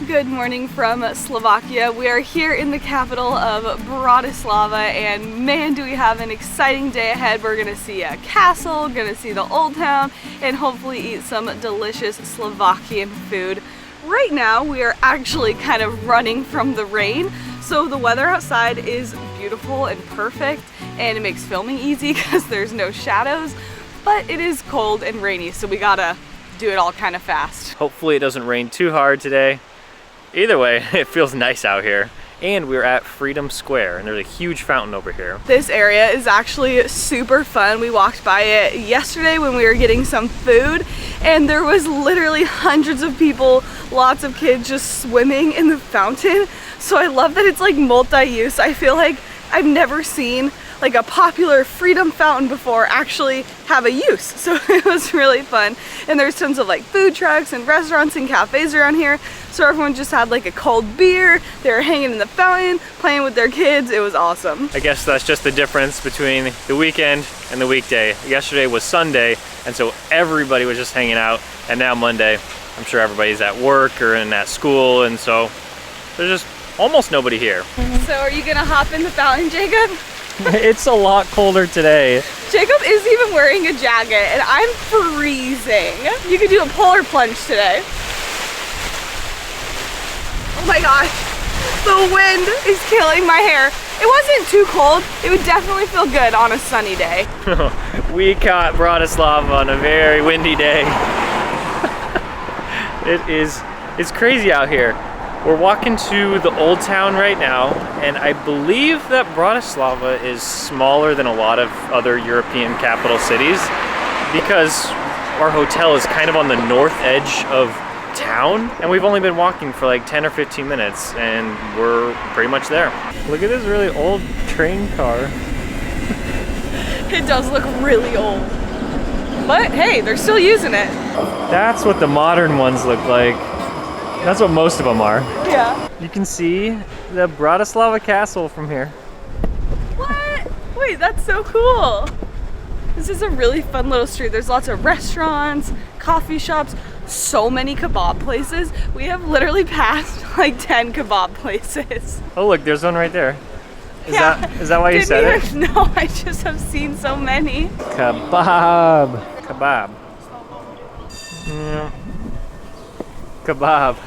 Good morning from Slovakia. We are here in the capital of Bratislava, and man, do we have an exciting day ahead. We're gonna see a castle, gonna see the old town, and hopefully eat some delicious Slovakian food. Right now, we are actually kind of running from the rain, so the weather outside is beautiful and perfect, and it makes filming easy because there's no shadows, but it is cold and rainy, so we gotta do it all kind of fast. Hopefully it doesn't rain too hard today. Either way, it feels nice out here. And we're at Freedom Square, and there's a huge fountain over here. This area is actually super fun. We walked by it yesterday when we were getting some food, and there was literally hundreds of people, lots of kids just swimming in the fountain. So I love that it's like multi-use. I feel like I've never seen like a popular freedom fountain before actually have a use. So it was really fun. And there's tons of like food trucks and restaurants and cafes around here. So everyone just had like a cold beer. They were hanging in the fountain, playing with their kids. It was awesome. I guess that's just the difference between the weekend and the weekday. Yesterday was Sunday, and so everybody was just hanging out. And now Monday, I'm sure everybody's at work or at school, and so there's just almost nobody here. So are you gonna hop in the fountain, Jacob? It's a lot colder today. Jacob is even wearing a jacket, and I'm freezing. You could do a polar plunge today. Oh my gosh, the wind is killing my hair. It wasn't too cold. It would definitely feel good on a sunny day. We caught Bratislava on a very windy day. It's crazy out here. We're walking to the old town right now, and I believe that Bratislava is smaller than a lot of other European capital cities because our hotel is kind of on the north edge of town, and we've only been walking for like 10 or 15 minutes, and we're pretty much there. Look at this really old train car. It does look really old. But hey, they're still using it. That's what the modern ones look like. That's what most of them are. Yeah. You can see the Bratislava castle from here. What? Wait, that's so cool. This is a really fun little street. There's lots of restaurants, coffee shops, so many kebab places. We have literally passed like 10 kebab places. Oh look, there's one right there. Is that why you said it? No, I just have seen so many. Kebab. Kebab. Yeah. Kebab.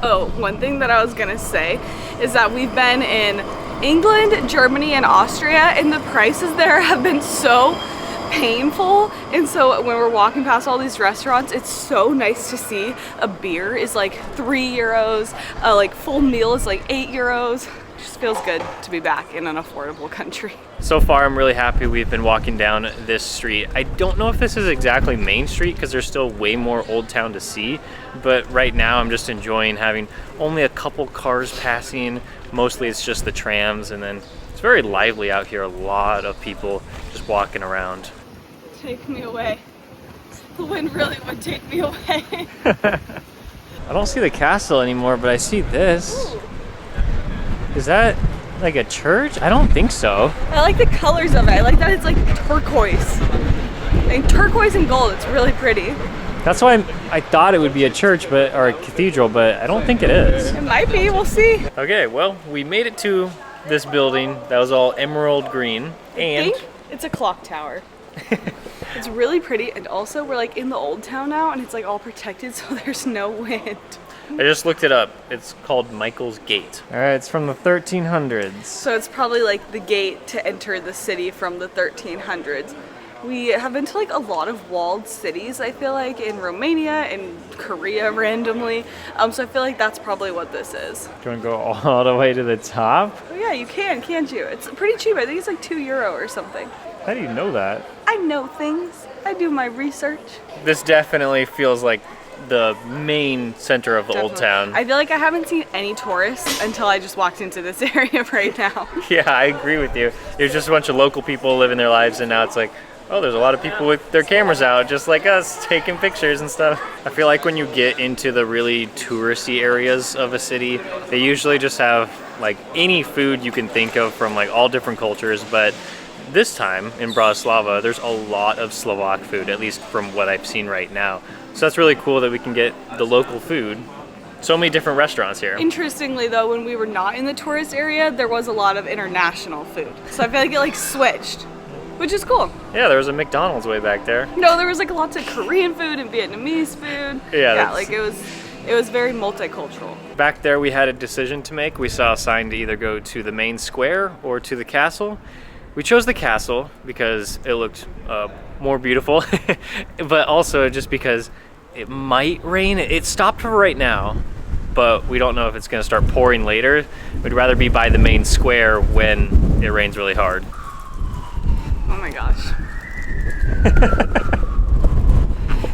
Oh, one thing that I was gonna say is that we've been in England, Germany, and Austria, and the prices there have been so painful. And so when we're walking past all these restaurants, it's so nice to see a beer is like 3 euros, a like full meal is like 8 euros. It just feels good to be back in an affordable country. So far, I'm really happy we've been walking down this street. I don't know if this is exactly Main Street because there's still way more Old Town to see, but right now I'm just enjoying having only a couple cars passing. Mostly it's just the trams, and then it's very lively out here. A lot of people just walking around. Take me away. The wind really would take me away. I don't see the castle anymore, but I see this. Ooh. Is that like a church? I don't think so. I like the colors of it. I like that it's like turquoise. Like turquoise and gold, it's really pretty. That's why I thought it would be a church, or a cathedral, but I don't think it is. It might be, we'll see. Okay, well, we made it to this building that was all emerald green, and I think it's a clock tower. It's really pretty, and also we're like in the old town now, and it's like all protected, so there's no wind. I just looked it up. It's called Michael's Gate. All right, it's from the 1300s. So it's probably like the gate to enter the city from the 1300s. We have been to like a lot of walled cities, I feel like, in Romania and Korea randomly. So I feel like that's probably what this is. Do you want to go all the way to the top? Oh yeah, you can, can't you? It's pretty cheap. I think it's like €2 or something. How do you know that? I know things. I do my research. This definitely feels like the main center of the old town. I feel like I haven't seen any tourists until I just walked into this area right now. Yeah, I agree with you. There's just a bunch of local people living their lives, and now it's like, oh, there's a lot of people with their cameras out, just like us, taking pictures and stuff. I feel like when you get into the really touristy areas of a city, they usually just have like any food you can think of from like all different cultures, but this time in Bratislava, there's a lot of Slovak food, at least from what I've seen right now. So that's really cool that we can get the local food so many different restaurants here. Interestingly though, when we were not in the tourist area, there was a lot of international food. So I feel like it like switched, which is cool. Yeah, there was a McDonald's way back there. No, there was like lots of Korean food and Vietnamese food. Yeah, like it was very multicultural. Back there we had a decision to make. We saw a sign to either go to the main square or to the castle. We chose the castle because it looked more beautiful, but also just because it might rain. It stopped for right now, but we don't know if it's going to start pouring later. We'd rather be by the main square when it rains really hard. Oh my gosh.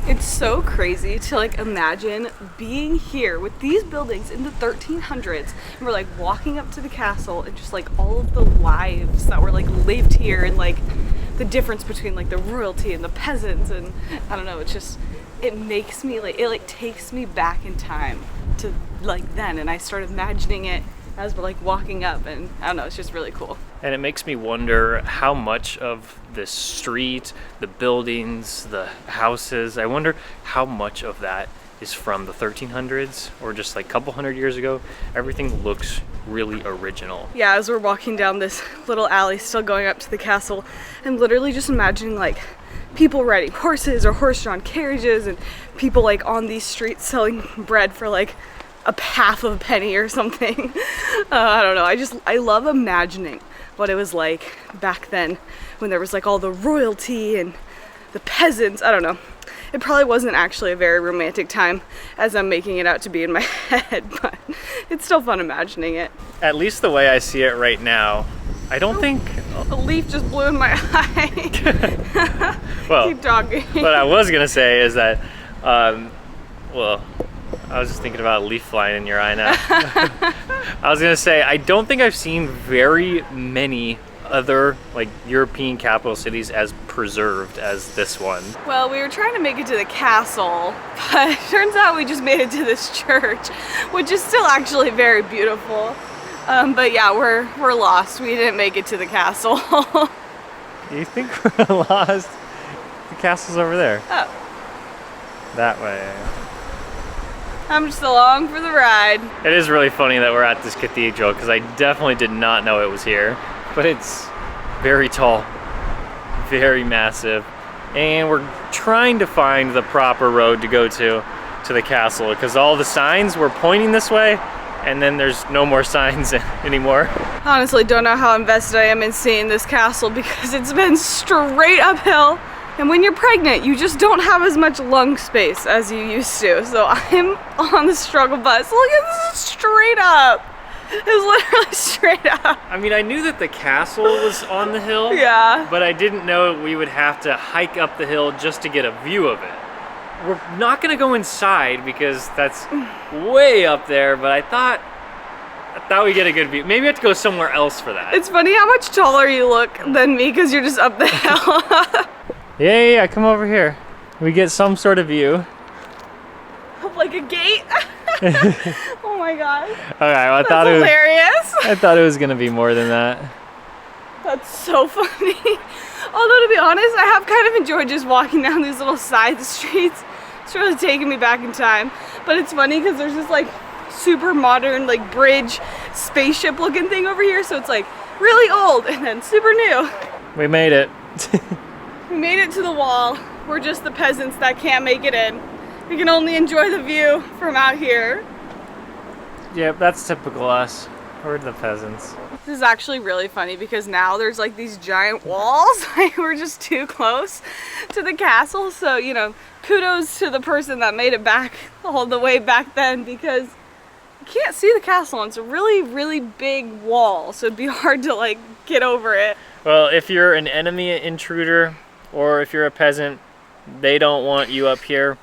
It's so crazy to like imagine being here with these buildings in the 1300s and we're like walking up to the castle and just like all of the lives that were like lived here and like the difference between like the royalty and the peasants, and I don't know, it's just, it makes me like, it like takes me back in time to like then, and I start imagining it as we're like walking up, and I don't know, it's just really cool. And it makes me wonder how much of this street, the buildings, the houses, I wonder how much of that is from the 1300s or just like a couple hundred years ago. Everything looks really original. Yeah, as we're walking down this little alley, still going up to the castle, I'm literally just imagining like people riding horses or horse-drawn carriages and people like on these streets selling bread for like half of a penny or something. I don't know, I love imagining what it was like back then when there was like all the royalty and the peasants. I don't know. It probably wasn't actually a very romantic time as I'm making it out to be in my head, but it's still fun imagining it. At least the way I see it right now, I don't think... A leaf just blew in my eye. Well, keep talking. What I was gonna say is that, well, I was just thinking about a leaf flying in your eye now. I was gonna say, I don't think I've seen very many other like European capital cities as preserved as this one. Well, we were trying to make it to the castle, but it turns out we just made it to this church, which is still actually very beautiful. But yeah, we're lost. We didn't make it to the castle. You think we're lost? The castle's over there. Oh. That way. I'm just along for the ride. It is really funny that we're at this cathedral because I definitely did not know it was here. But it's very tall, very massive, and we're trying to find the proper road to go to the castle because all the signs were pointing this way, and then there's no more signs anymore. Honestly, don't know how invested I am in seeing this castle because it's been straight uphill, and when you're pregnant, you just don't have as much lung space as you used to. So I'm on the struggle bus. Look at this, straight up. It was literally straight up. I mean, I knew that the castle was on the hill. Yeah. But I didn't know we would have to hike up the hill just to get a view of it. We're not gonna go inside because that's way up there, but I thought we'd get a good view. Maybe I have to go somewhere else for that. It's funny how much taller you look than me because you're just up the hill. Yeah, come over here. We get some sort of view. Like a gate? Oh my god. Okay, well, That's hilarious. I thought it was gonna be more than that. That's so funny. Although to be honest, I have kind of enjoyed just walking down these little side streets. It's really taking me back in time. But it's funny because there's this like super modern like bridge spaceship looking thing over here. So it's like really old and then super new. We made it. We made it to the wall. We're just the peasants that can't make it in. We can only enjoy the view from out here. Yep, that's typical us. We're the peasants. This is actually really funny because now there's like these giant walls. Like we're just too close to the castle. So, you know, kudos to the person that made it back all the way back then because you can't see the castle and it's a really, really big wall. So it'd be hard to like get over it. Well, if you're an enemy intruder or if you're a peasant, they don't want you up here.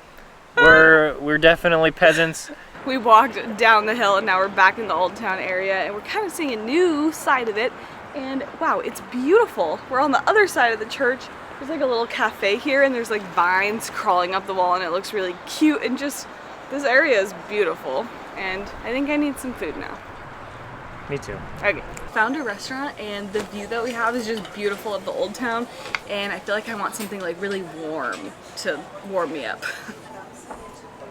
We're definitely peasants. We walked down the hill and now we're back in the Old Town area and we're kind of seeing a new side of it. And wow, it's beautiful. We're on the other side of the church. There's like a little cafe here and there's like vines crawling up the wall and it looks really cute and just, this area is beautiful. And I think I need some food now. Me too. Okay, found a restaurant and the view that we have is just beautiful of the Old Town. And I feel like I want something like really warm to warm me up.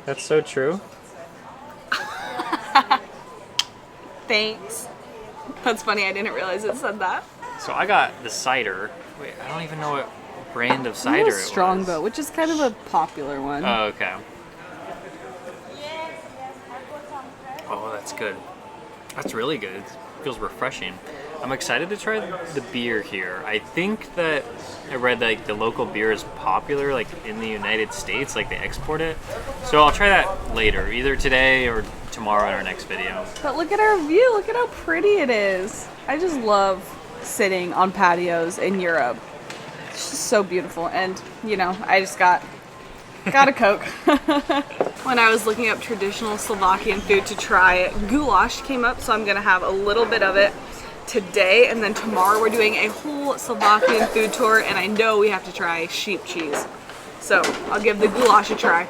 That's so true. Thanks. That's funny, I didn't realize it said that. So I got the cider. Wait, I don't even know what brand of cider it was. Strongbow, which is kind of a popular one. Oh, okay. Oh, that's good. That's really good. It feels refreshing. I'm excited to try the beer here. I think that I read like the local beer is popular like in the United States, like they export it. So I'll try that later, either today or tomorrow in our next video. But look at our view, look at how pretty it is. I just love sitting on patios in Europe. It's just so beautiful, and you know, I just got a Coke. When I was looking up traditional Slovakian food to try, goulash came up, so I'm gonna have a little bit of it today, and then tomorrow we're doing a whole Slovakian food tour, and I know we have to try sheep cheese. So I'll give the goulash a try.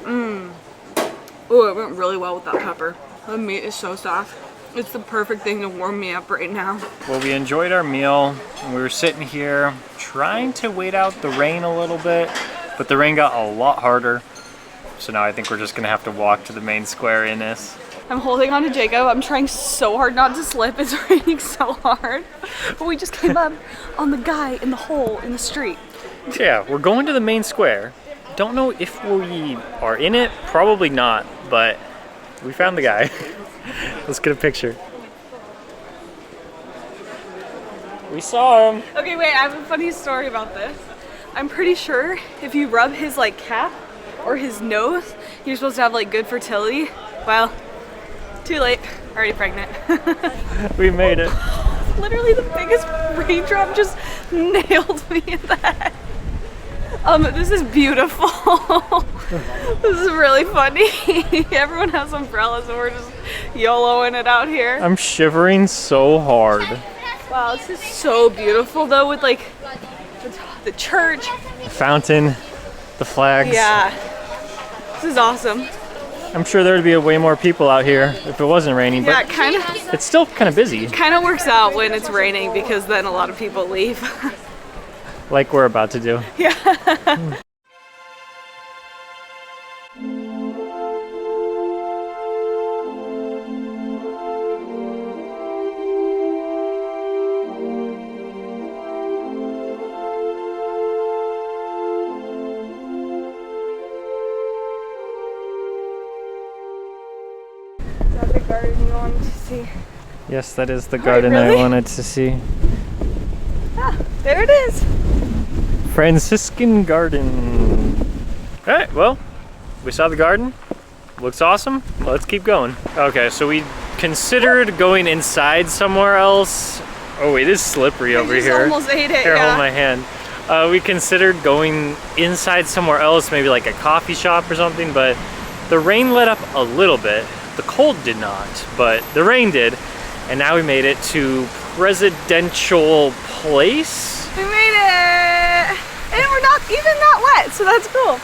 Oh, it went really well with that pepper. The meat is so soft. It's the perfect thing to warm me up right now. Well, we enjoyed our meal, and we were sitting here trying to wait out the rain a little bit, but the rain got a lot harder. So now I think we're just gonna have to walk to the main square in this. I'm holding on to Jacob. I'm trying so hard not to slip. It's raining so hard. But we just came up on the guy in the hole in the street. Yeah, we're going to the main square. Don't know if we are in it, probably not, but we found the guy. Let's get a picture. We saw him. Okay, wait, I have a funny story about this. I'm pretty sure if you rub his like cap or his nose, you're supposed to have like good fertility. Well, too late, already pregnant. We made it. Literally the biggest raindrop just nailed me in the head. This is beautiful. This is really funny. Everyone has umbrellas and we're just YOLOing it out here. I'm shivering so hard. Wow, this is so beautiful though, with like the church. The fountain, the flags. Yeah, this is awesome. I'm sure there would be way more people out here if it wasn't raining, Yeah, but kind of. it's still kind of busy. Kind of works out when it's raining because then a lot of people leave. Like we're about to do. Yeah. Is that the garden you wanted to see? Yes, that is the garden really? I wanted to see. Ah, there it is. Franciscan garden. All right, well, we saw the garden. Looks awesome. Let's keep going. Okay, so we considered going inside somewhere else. Oh, it is slippery over here. I almost ate it, Here, yeah. hold my hand. We considered going inside somewhere else, maybe like a coffee shop or something, but the rain let up a little bit. The cold did not, but the rain did. And now we made it to Presidential Place. We made it! And we're not even that wet, so that's cool.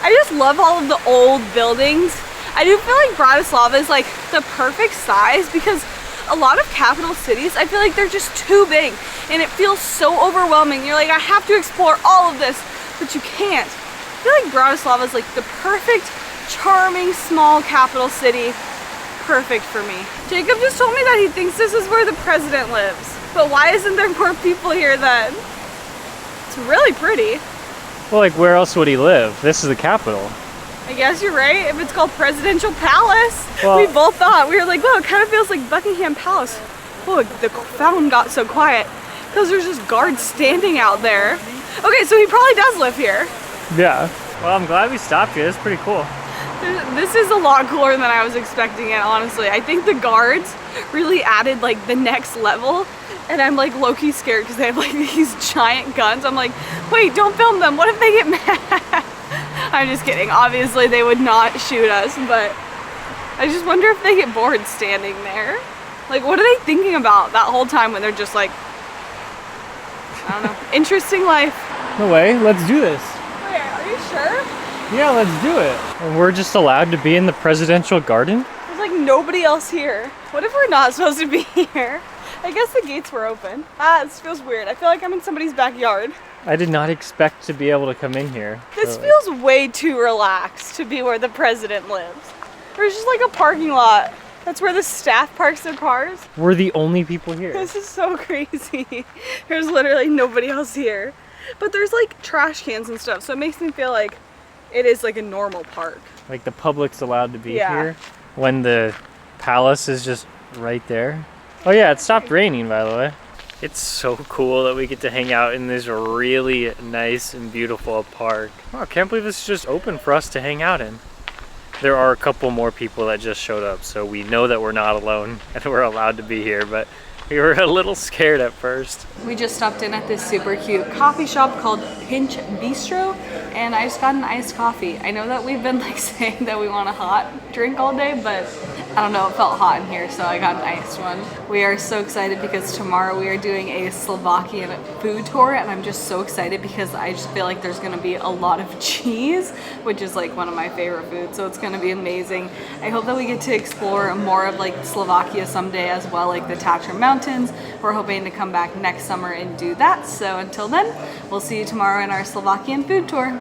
I just love all of the old buildings. I do feel like Bratislava is like the perfect size because a lot of capital cities, I feel like they're just too big and it feels so overwhelming. You're like, I have to explore all of this, but you can't. I feel like Bratislava is like the perfect, charming, small capital city. Perfect for me. Jacob just told me that he thinks this is where the president lives. But why isn't there more people here then? It's really pretty. Well, like where else would he live? This is the capital. I guess you're right. If it's called Presidential Palace, Well, we both thought. We were like, whoa, it kind of feels like Buckingham Palace. Oh, the fountain got so quiet because there's just guards standing out there. Okay, so he probably does live here. Yeah. Well, I'm glad we stopped here. It's pretty cool. This is a lot cooler than I was expecting it, honestly. I think the guards really added like the next level, and I'm like low-key scared because they have like these giant guns. I'm like, wait, don't film them. What if they get mad? I'm just kidding. Obviously they would not shoot us, but I just wonder if they get bored standing there. Like, what are they thinking about that whole time when they're just like, I don't know, interesting life. No way. Let's do this. Wait, are you sure? Yeah, let's do it. And we're just allowed to be in the presidential garden? There's like nobody else here. What if we're not supposed to be here? I guess the gates were open. Ah, this feels weird. I feel like I'm in somebody's backyard. I did not expect to be able to come in here. This So- feels way too relaxed to be where the president lives. There's just like a parking lot That's where the staff parks their cars. We're the only people here. This is so crazy. There's literally nobody else here. But there's like trash cans and stuff, so it makes me feel like it is like a normal park. Like the public's allowed to be here when the palace is just right there. Oh yeah, it stopped raining, by the way. It's so cool that we get to hang out in this really nice and beautiful park. Oh, I can't believe this is just open for us to hang out in. There are a couple more people that just showed up, so we know that we're not alone and we're allowed to be here, but we were a little scared at first. We just stopped in at this super cute coffee shop called Pinch Bistro, and I just got an iced coffee. I know that we've been like saying that we want a hot drink all day, but I don't know, it felt hot in here, so I got an iced one. We are so excited because tomorrow we are doing a Slovakian food tour, and I'm just so excited because I just feel like there's gonna be a lot of cheese, which is like one of my favorite foods, so it's gonna be amazing. I hope that we get to explore more of like Slovakia someday as well, like the Tatra Mountains. We're hoping to come back next summer and do that, so until then, we'll see you tomorrow in our Slovakian food tour.